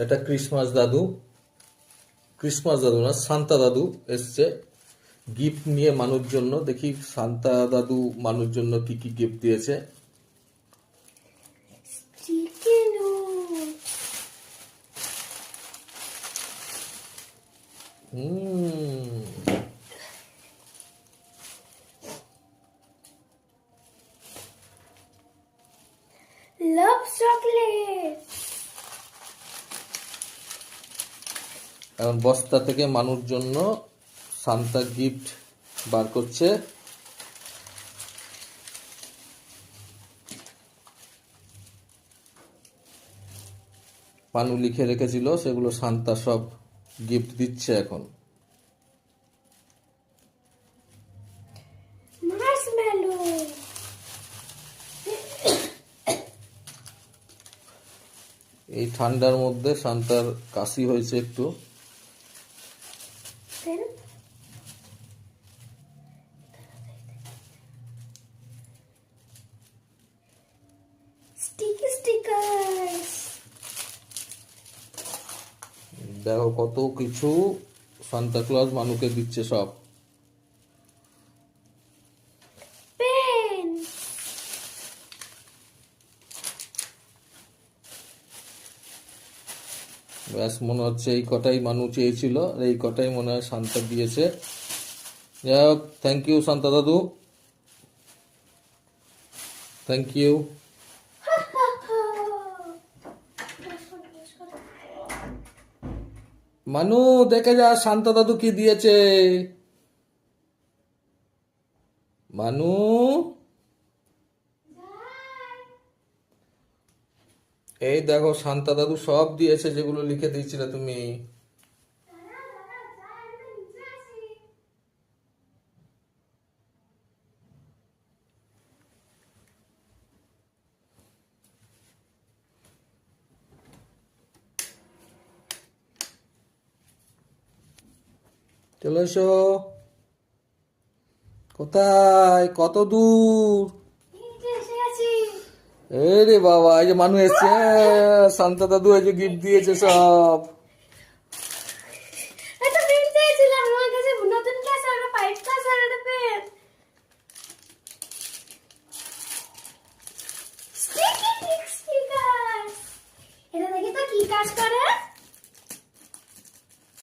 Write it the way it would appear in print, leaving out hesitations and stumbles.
এটা ক্রিসমাস দাদু না, সান্তা দাদু এসছে গিফট নিয়ে মানুষ জন্য। দেখি সান্তা দাদু মানুষ জন্য কি কি গিফট দিয়েছে। স্টিকি নোট, লাভ চকলেট, এখন বস্তা থেকে মানুষ জন্য সান্তা গিফট বার করছে। মানু লিখে রেখেছিল সেগুলো সান্তা সব গিফট দিচ্ছে এখন। মার্শমেলো, এই ঠান্ডার মধ্যে সান্তার কাশি হয়েছে একটু। স্টিকি স্টিকার্স, দেখো কত কিছু সান্তা ক্লজ মানুকে দিচ্ছে সব। পেন, ব্যাস মনে হচ্ছে এই কটাই মানু চেয়েছিল, আর এই কটাই মনে হয় সান্তা দিয়েছে। যাই হোক, থ্যাংক ইউ সান্তা দাদু, থ্যাংক ইউ। মানু দেখে যা শান্তা দাদু কি দিয়েছে। মানু, এই দেখো শান্তা দাদু সব দিয়েছে যেগুলো লিখে দিয়েছিলে তুমি। চলে এসো। কোথায়, কত দূর? এই রে বাবা, এই যে মানু এসছে, শান্তা দাদু এই যে গিফট দিয়েছে সব।